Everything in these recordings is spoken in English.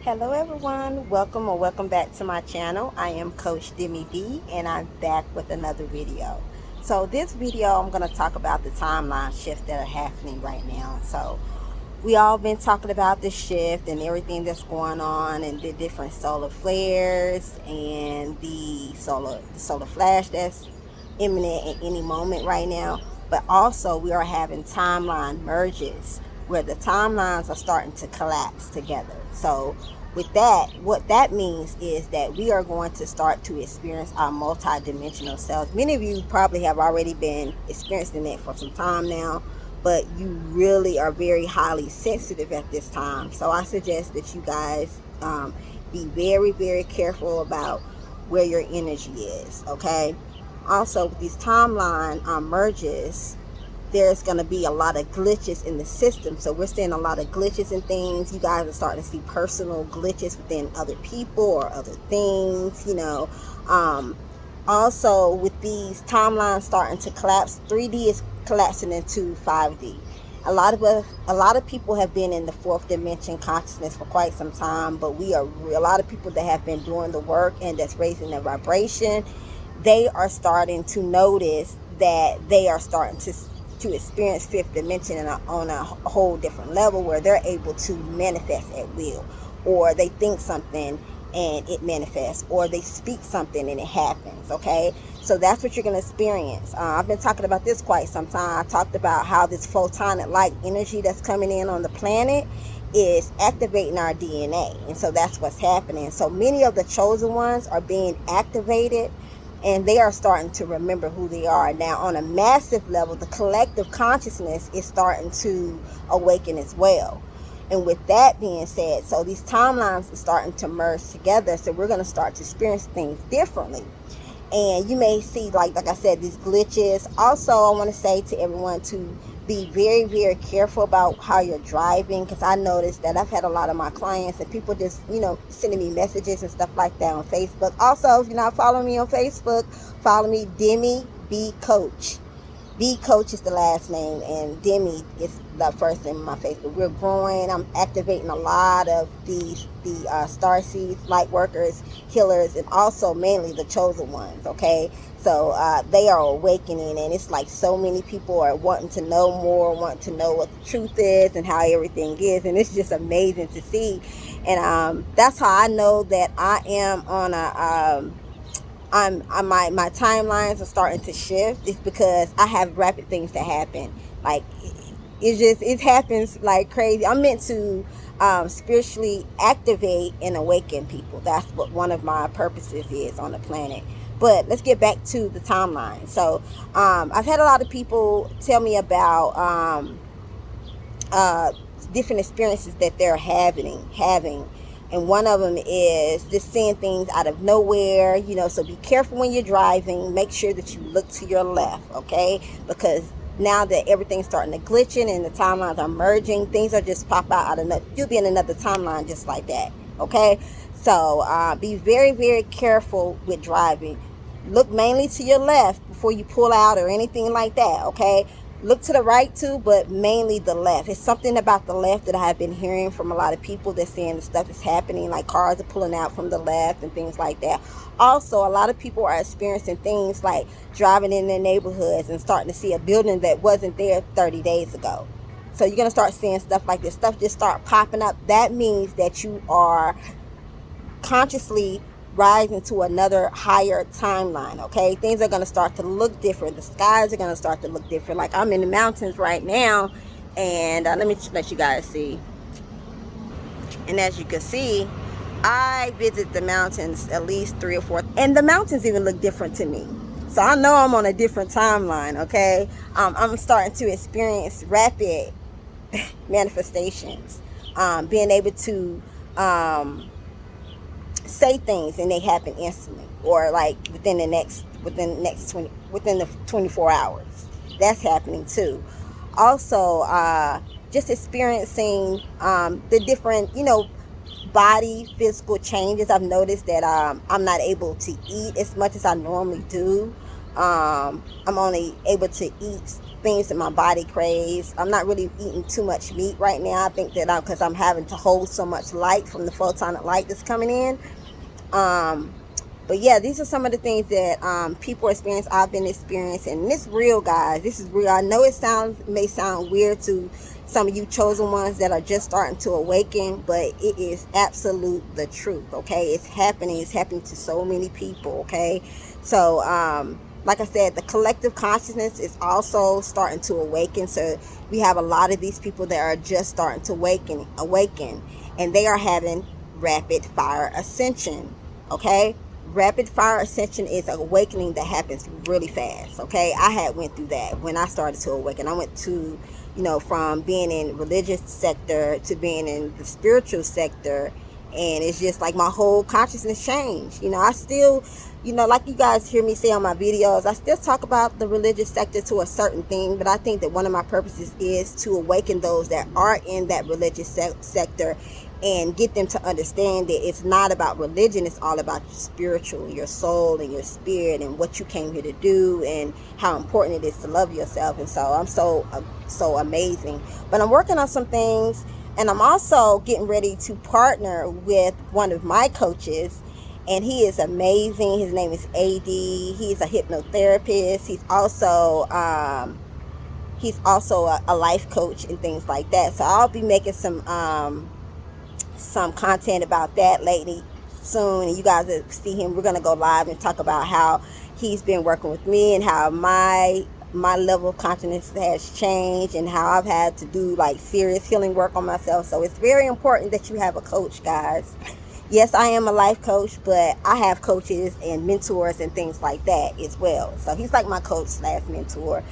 Hello everyone, welcome back to my channel. I am Coach Deme B and I'm back with another video. So this video I'm going to talk about the timeline shifts that are happening right now. So we all been talking about the shift and everything that's going on and the different solar flares and the solar flash that's imminent at any moment right now. But also we are having timeline merges where the timelines are starting to collapse together. So with that, what that means is that we are going to start to experience our multi-dimensional selves. Many of you probably have already been experiencing it for some time now, but you really are very highly sensitive at this time. So I suggest that you guys be very, very careful about where your energy is, okay? Also, with these timeline merges, there's going to be a lot of glitches in the system. So we're seeing a lot of glitches and things. You guys are starting to see personal glitches within other people or other things. Also, with these timelines starting to collapse, 3D is collapsing into 5D. A lot of people have been in the fourth dimension consciousness for quite some time, but a lot of people that have been doing the work and that's raising their vibration. They are starting to notice that they are starting to experience fifth dimension on a whole different level, where they're able to manifest at will, or they think something and it manifests, or they speak something and it happens. Okay, so that's what you're going to experience. I've been talking about this quite some time. I talked about how this photonic light energy that's coming in on the planet is activating our DNA, and so that's what's happening. So many of the chosen ones are being activated, and they are starting to remember who they are. Now, on a massive level, the collective consciousness is starting to awaken as well. And with that being said, so these timelines are starting to merge together. So we're going to start to experience things differently. And you may see, like I said, these glitches. Also, I want to say to everyone to be very, very careful about how you're driving, because I noticed that I've had a lot of my clients and people just, sending me messages and stuff like that on Facebook. Also, if you're not following me on Facebook, follow me, Deme B Coach. B Coach is the last name, and Deme is the first name in my Facebook. We're growing. I'm activating a lot of the star seeds, light workers, healers, and also mainly the chosen ones. Okay, so they are awakening, and it's like so many people are wanting to know more, wanting to know what the truth is and how everything is, and it's just amazing to see. And that's how I know that I am on a my timelines are starting to shift. It's because I have rapid things that happen. Like it happens like crazy. I'm meant to spiritually activate and awaken people. That's what one of my purposes is on the planet. But let's get back to the timeline. So I've had a lot of people tell me about different experiences that they're having, and one of them is just seeing things out of nowhere. So be careful when you're driving. Make sure that you look to your left, okay? Because now that everything's starting to glitching and the timelines are merging, things are just pop out of you'll be in another timeline just like that, okay? So be very, very careful with driving. Look mainly to your left before you pull out or anything like that, okay? Look to the right too, but mainly the left. It's something about the left that I have been hearing from a lot of people that's saying the stuff is happening, like cars are pulling out from the left and things like that. Also, a lot of people are experiencing things like driving in their neighborhoods and starting to see a building that wasn't there 30 days ago. So you're going to start seeing stuff like this. Stuff just start popping up. That means that you are consciously rising to another higher timeline. Okay, things are going to start to look different. The skies are going to start to look different. Like I'm in the mountains right now, and let me let you guys see. And as you can see, I visit the mountains at least 3 or 4, and the mountains even look different to me. So I know I'm on a different timeline. Okay, I'm starting to experience rapid manifestations, being able to say things and they happen instantly, or like within the 24 hours. That's happening too. Also, just experiencing the different body physical changes. I've noticed that I'm not able to eat as much as I normally do. I'm only able to eat things that my body craves. I'm not really eating too much meat right now. I think that because I'm having to hold so much light from the photonic light that's coming in. But yeah, these are some of the things that people experience. I've been experiencing. And it's real, guys. This is real. I know it may sound weird to some of you chosen ones that are just starting to awaken, but it is absolute the truth. Okay, it's happening. It's happening to so many people. Okay, so like I said, the collective consciousness is also starting to awaken. So we have a lot of these people that are just starting to awaken, and they are having rapid fire ascension. Okay, rapid fire ascension is an awakening that happens really fast. Okay, I had went through that when I started to awaken. I went to, from being in religious sector to being in the spiritual sector, and it's just like my whole consciousness changed. I still, like you guys hear me say on my videos, I still talk about the religious sector to a certain thing, but I think that one of my purposes is to awaken those that are in that religious sector and get them to understand that it's not about religion. It's all about your spiritual, your soul, and your spirit, and what you came here to do, and how important it is to love yourself. And so I'm so amazing. But I'm working on some things, and I'm also getting ready to partner with one of my coaches, and he is amazing. His name is AD. He's a hypnotherapist. He's also a life coach and things like that. So I'll be making some content about that lately soon, and you guys will see him. We're going to go live and talk about how he's been working with me, and how my level of consciousness has changed, and how I've had to do like serious healing work on myself. So it's very important that you have a coach, guys. Yes, I am a life coach, but I have coaches and mentors and things like that as well. So he's like my coach / mentor.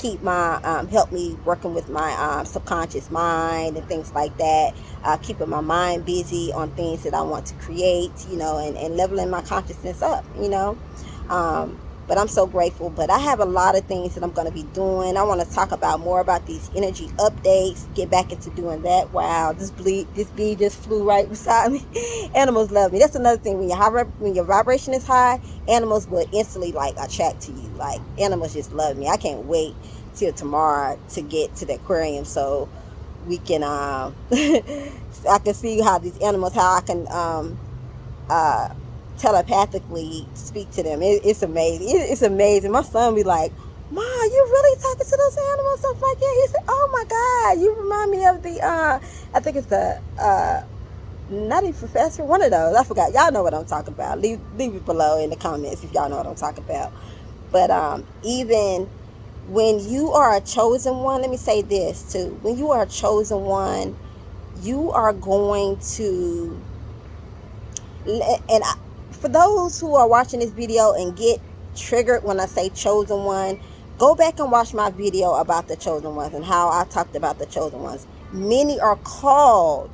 Help me working with my subconscious mind and things like that, keeping my mind busy on things that I want to create, and leveling my consciousness up, but I'm so grateful. But I have a lot of things that I'm going to be doing. I want to talk about more about these energy updates, get back into doing that. Wow, this bee just flew right beside me. Animals love me. That's another thing. When your vibration is high, animals will instantly attract to you. Like, animals just love me. I can't wait till tomorrow to get to the aquarium so we can I can see how these animals, how I can telepathically speak to them. It's amazing. It's amazing. My son be like, "Ma, you really talking to those animals?" Stuff like that. He said, "Oh my God, you remind me of the I think it's the Nutty Professor, one of those. I forgot. Y'all know what I'm talking about. Leave it below in the comments if y'all know what I'm talking about." But even when you are a chosen one, let me say this too. When you are a chosen one, you are going to, and for those who are watching this video and get triggered when I say chosen one, go back and watch my video about the chosen ones and how I talked about the chosen ones. Many are called,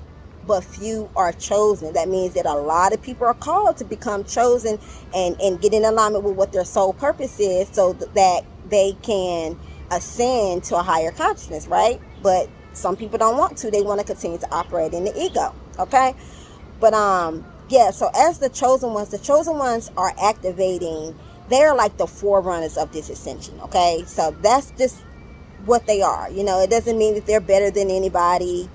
but few are chosen. That means that a lot of people are called to become chosen and get in alignment with what their soul purpose is, so that they can ascend to a higher consciousness, right? But some people don't want to. They want to continue to operate in the ego, okay? But yeah, so as the chosen ones are activating. They're like the forerunners of this ascension, okay? So that's just what they are. It doesn't mean that they're better than anybody.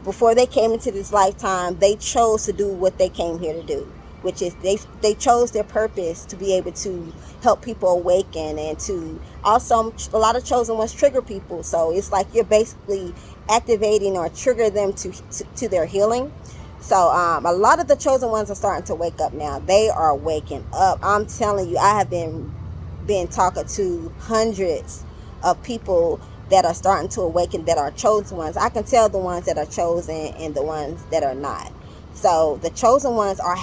Before they came into this lifetime, they chose to do what they came here to do, which is they chose their purpose to be able to help people awaken, and to also, a lot of chosen ones trigger people. So it's like you're basically activating or trigger them to their healing. So a lot of the chosen ones are starting to wake up now. They are waking up. I'm telling you, I have been talking to hundreds of people that are starting to awaken, that are chosen ones. I can tell the ones that are chosen and the ones that are not. So the chosen ones are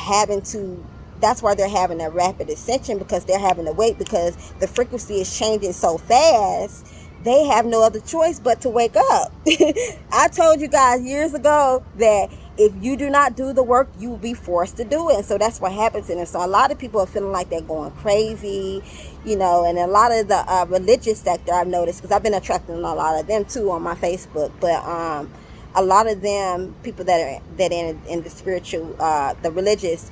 that's why they're having a rapid ascension, because they're having to wait, because the frequency is changing so fast. They have no other choice but to wake up. I told you guys years ago that if you do not do the work, you will be forced to do it. And so that's what happens in it. So a lot of people are feeling like they're going crazy, and a lot of the religious sector, I've noticed, because I've been attracting a lot of them too on my Facebook. But a lot of them, people that are in the spiritual, the religious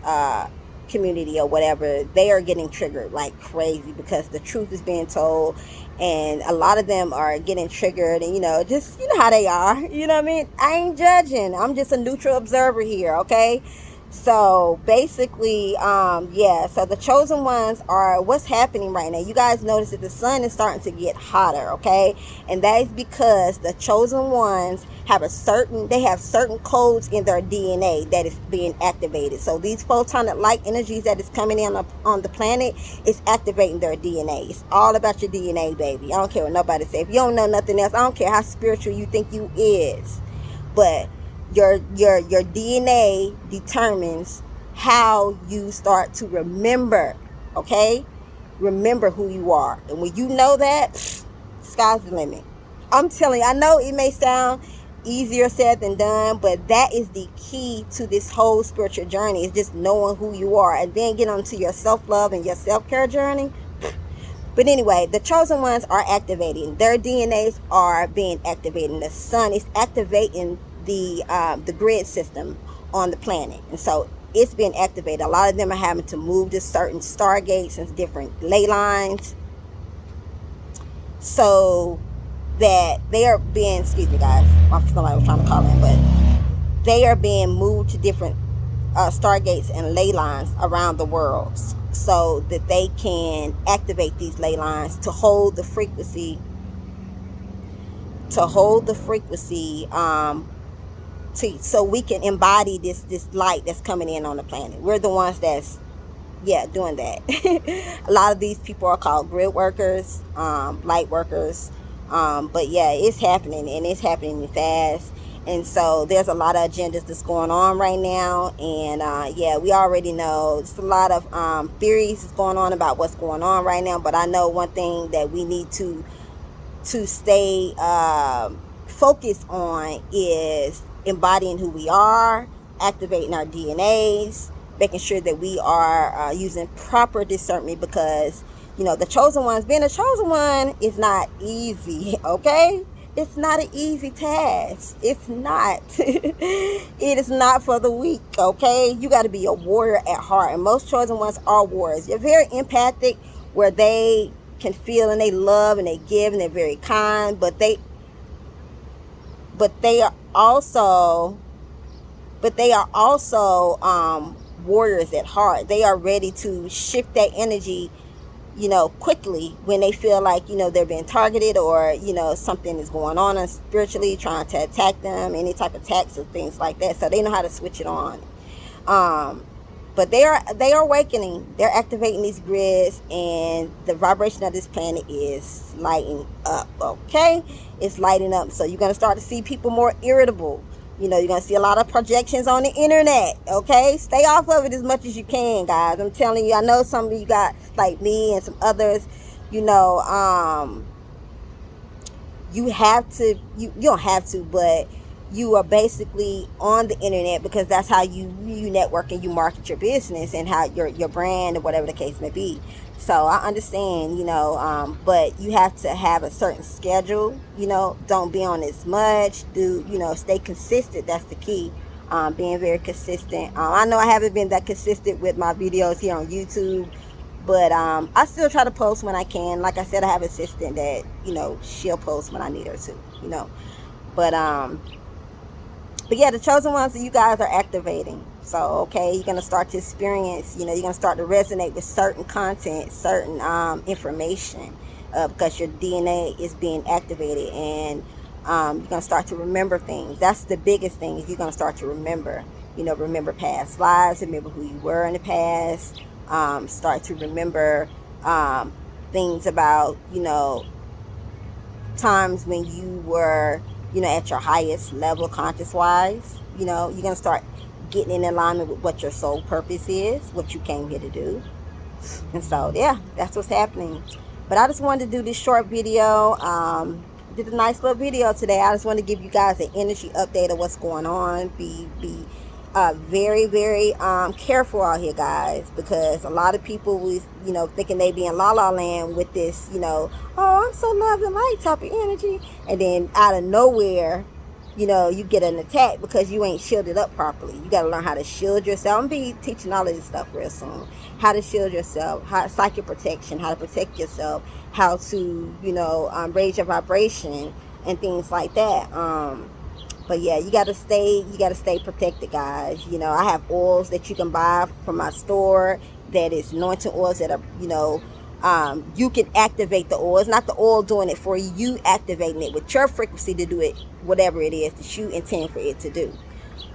community or whatever, they are getting triggered like crazy because the truth is being told, and a lot of them are getting triggered, and just how they are. You know what I mean? I ain't judging. I'm just a neutral observer here, okay? So basically, yeah, so the chosen ones are what's happening right now. You guys notice that the sun is starting to get hotter, okay? And that is because the chosen ones have certain codes in their DNA that is being activated. So these photonic light energies that is coming in on the planet is activating their DNA. It's all about your DNA, baby. I don't care what nobody says. If you don't know nothing else, I don't care how spiritual you think you is. But your DNA determines how you start to remember, okay? Remember who you are. And when you know that, sky's the limit. I'm telling you, I know it may sound easier said than done, but that is the key to this whole spiritual journey, is just knowing who you are, and then get onto your self-love and your self-care journey. But anyway, the chosen ones are activating. Their DNAs are being activated. The sun is activating the grid system on the planet. And so it's being activated. A lot of them are having to move to certain stargates and different ley lines, so that they are being, excuse me guys, somebody was trying to call in, but they are being moved to different stargates and ley lines around the world, so that they can activate these ley lines to hold the frequency, so we can embody this light that's coming in on the planet. We're the ones that's doing that. A lot of these people are called grid workers, light workers, but yeah, it's happening, and it's happening fast. And so there's a lot of agendas that's going on right now, and yeah, we already know there's a lot of theories that's going on about what's going on right now. But I know one thing that we need to stay focused on is embodying who we are, activating our DNAs, making sure that we are using proper discernment, because the chosen ones, being a chosen one is not easy, okay? It's not an easy task. It's not. It is not for the weak, okay? You got to be a warrior at heart, and most chosen ones are warriors. They're very empathic, where they can feel and they love and they give and they're very kind, but they are also warriors at heart. They are ready to shift that energy, quickly when they feel like, they're being targeted, or, something is going on spiritually trying to attack them, any type of attacks or things like that. So they know how to switch it on. But they are awakening. They're activating these grids, and the vibration of this planet is lighting up, okay? It's lighting up. So you're going to start to see people more irritable. You're going to see a lot of projections on the internet, okay? Stay off of it as much as you can, guys. I'm telling you, I know some of you got, like me and some others, you have to, you don't have to, but you are basically on the internet because that's how you network and you market your business and how your brand or whatever the case may be. So I understand, but you have to have a certain schedule, don't be on as much, stay consistent. That's the key. Being very consistent. I know I haven't been that consistent with my videos here on YouTube, but I still try to post when I can. Like I said, I have an assistant that, she'll post when I need her to, but yeah, the chosen ones that you guys are activating. So, okay, you're going to start to experience, you're going to start to resonate with certain content, certain information, because your DNA is being activated, and you're going to start to remember things. That's the biggest thing, is you're going to start to remember, remember past lives, remember who you were in the past, start to remember things about, times when you were, at your highest level conscious wise. You're going to start getting in alignment with what your soul purpose is, what you came here to do. And so, yeah, that's what's happening. But I just wanted to do this short video. Did a nice little video today. I just want to give you guys an energy update of what's going on. Be very, very careful out here, guys, because a lot of people was, thinking they be in la la land with this, oh, I'm so love and light type of energy, and then out of nowhere, you know, you get an attack because you ain't shielded up properly. You got to learn how to shield yourself. I'm going to be teaching all of this stuff real soon. How to shield yourself, how psychic protection, how to protect yourself, how to, you know, raise your vibration and things like that. But yeah, you gotta stay protected, guys. You know, I have oils that you can buy from my store that is anointing oils that are, you know, you can activate the oil. It's not the oil doing it for you. You activating it with your frequency to do it, whatever it is that you intend for it to do.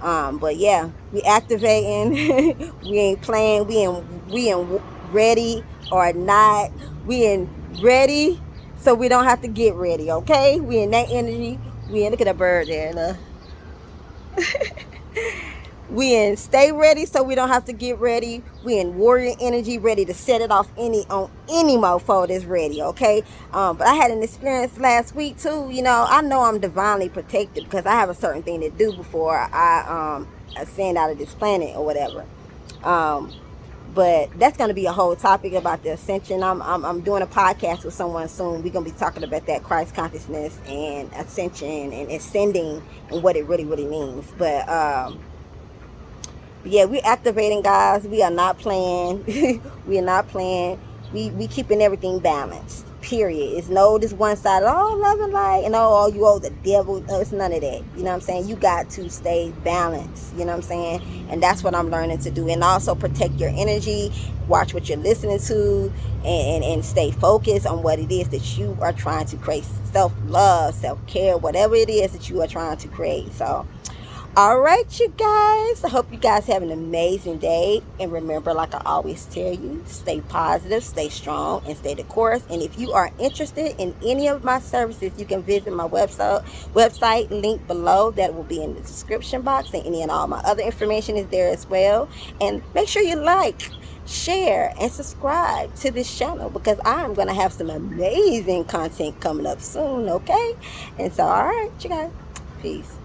But yeah, we activating. We ain't playing. We in ready or not. We in ready, so we don't have to get ready. Okay, we in that energy. We in, look at that bird there. Look. We in stay ready, so we don't have to get ready. We in warrior energy, ready to set it off on any mofo that's ready. Okay. But I had an experience last week too. You know, I know I'm divinely protected because I have a certain thing to do before I ascend out of this planet or whatever. But that's going to be a whole topic about the ascension. I'm doing a podcast with someone soon. We're going to be talking about that Christ consciousness and ascension and ascending and what it really means. But yeah, we're activating, guys. We are not playing. We are not playing. We keeping everything balanced. Period. It's no this one side, oh, love and light, and oh, you owe the devil. No, it's none of that. You know what I'm saying? You got to stay balanced. You know what I'm saying? And that's what I'm learning to do. And also protect your energy. Watch what you're listening to, and stay focused on what it is that you are trying to create. Self-love, self-care, whatever it is that you are trying to create. So all right, you guys. I hope you guys have an amazing day. And remember, like I always tell you, stay positive, stay strong, and stay the course. And if you are interested in any of my services, you can visit my website link below. That will be in the description box. And any and all my other information is there as well. And make sure you like, share, and subscribe to this channel because I'm going to have some amazing content coming up soon, okay? And so, all right, you guys. Peace.